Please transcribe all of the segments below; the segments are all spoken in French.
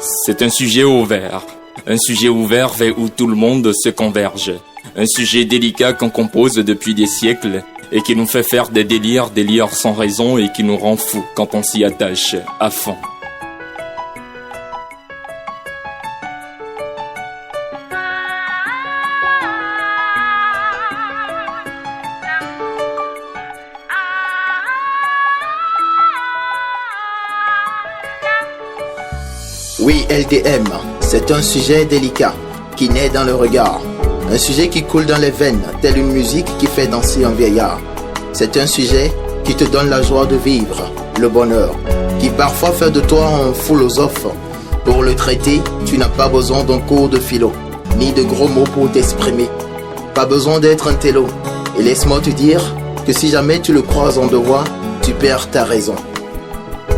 C'est un sujet ouvert vers où tout le monde se converge. Un sujet délicat qu'on compose depuis des siècles et qui nous fait faire des délires sans raison et qui nous rend fous quand on s'y attache à fond. Oui, LDM, c'est un sujet délicat qui naît dans le regard. Un sujet qui coule dans les veines, telle une musique qui fait danser un vieillard. C'est un sujet qui te donne la joie de vivre, le bonheur, qui parfois fait de toi un philosophe. Pour le traiter, tu n'as pas besoin d'un cours de philo, ni de gros mots pour t'exprimer. Pas besoin d'être un télo. Et laisse-moi te dire que si jamais tu le croises en devoir, tu perds ta raison.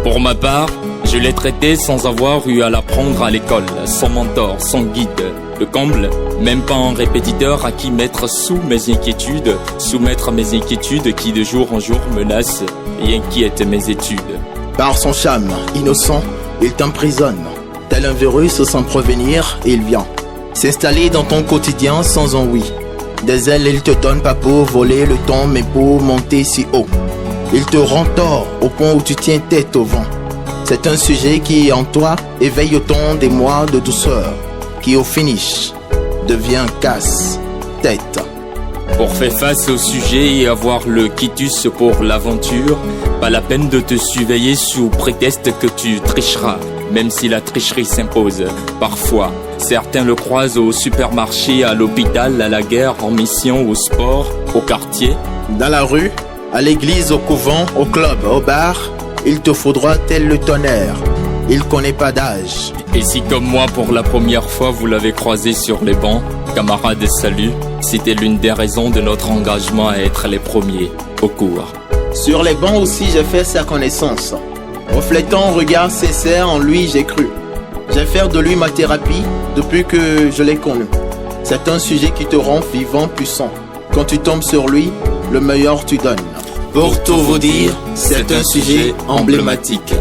Pour ma part, je l'ai traité sans avoir eu à l'apprendre à l'école, sans mentor, sans guide. Le comble, même pas un répétiteur à qui mettre soumettre mes inquiétudes qui de jour en jour menacent et inquiètent mes études. Par son charme innocent, il t'emprisonne. Tel un virus sans prévenir, il vient s'installer dans ton quotidien sans un oui. Des ailes, il te donne pas pour voler le temps, mais pour monter si haut. Il te rend tort au point où tu tiens tête au vent. C'est un sujet qui, en toi, éveille autant des mois de douceur, qui au finish devient casse-tête. Pour faire face au sujet et avoir le quitus pour l'aventure, pas la peine de te surveiller sous prétexte que tu tricheras, même si la tricherie s'impose. Parfois, certains le croisent au supermarché, à l'hôpital, à la guerre, en mission, au sport, au quartier. Dans la rue, à l'église, au couvent, au club, au bar, il te faudra tel le tonnerre. Il connaît pas d'âge. Et si comme moi pour la première fois vous l'avez croisé sur les bancs, camarades salut, c'était l'une des raisons de notre engagement à être les premiers au cours. Sur les bancs aussi j'ai fait sa connaissance. Reflétant un regard sincère en lui j'ai cru. J'ai fait de lui ma thérapie depuis que je l'ai connu. C'est un sujet qui te rend vivant, puissant. Quand tu tombes sur lui, le meilleur tu donnes. Pour tout vous dire, c'est un sujet emblématique.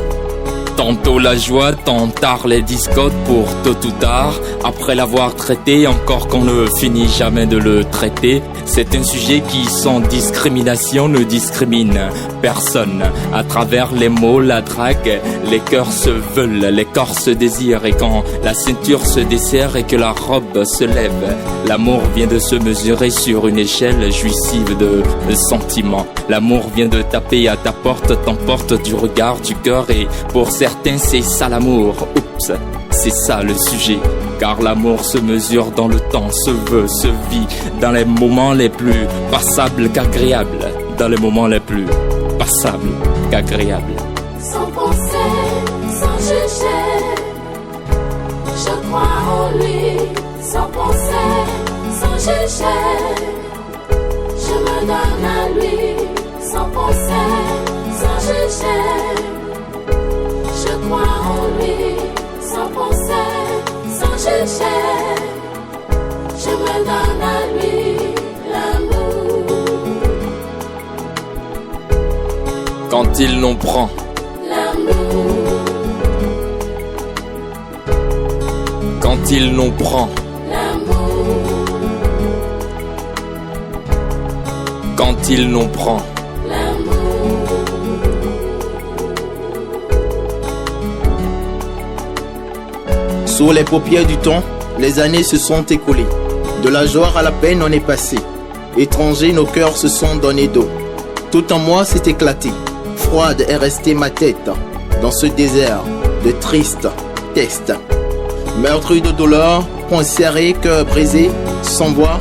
Tantôt la joie, tard les discotes pour tôt ou tard. Après l'avoir traité, encore qu'on ne finit jamais de le traiter. C'est un sujet qui, sans discrimination, ne discrimine personne. À travers les mots, la drague, les cœurs se veulent, les corps se désirent. Et quand la ceinture se desserre et que la robe se lève, l'amour vient de se mesurer sur une échelle jouissive de sentiments. L'amour vient de taper à ta porte, t'emporte du regard, du cœur. Et pour certains, c'est ça l'amour. Oups, c'est ça le sujet. Car l'amour se mesure dans le temps, se veut, se vit dans les moments les plus passables qu'agréables. Dans les moments les plus passables qu'agréables. Sans penser, sans juger, je crois en lui. Sans penser, sans juger, je me donne à lui. Sans penser, sans juger, je crois en lui. Sans penser, sans juger, je me donne à lui l'amour. Quand il nous prend, L'amour, quand il nous prend, l'amour, quand il nous prend. Sous les paupières du temps, les années se sont écoulées. De la joie à la peine on est passé. Étrangers, nos cœurs se sont donnés d'eau. Tout en moi s'est éclaté. Froide est restée ma tête dans ce désert de tristes textes. Meurtri de douleur, poing serré, cœur brisé, sans voix,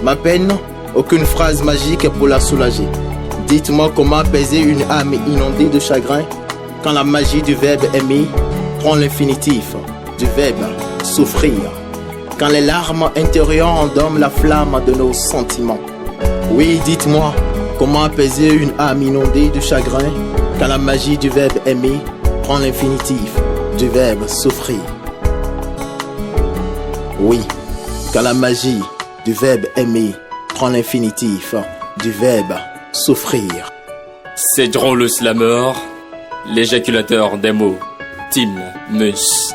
ma peine, aucune phrase magique pour la soulager. Dites-moi comment apaiser une âme inondée de chagrin quand la magie du verbe aimer prend l'infinitif du verbe souffrir. Quand les larmes intérieures endorment la flamme de nos sentiments. Oui, dites-moi comment apaiser une âme inondée de chagrin quand la magie du verbe aimer prend l'infinitif du verbe souffrir. Oui, quand la magie du verbe aimer prend l'infinitif du verbe souffrir. C'est drôle le slammer, l'éjaculateur des mots, Tim Mus.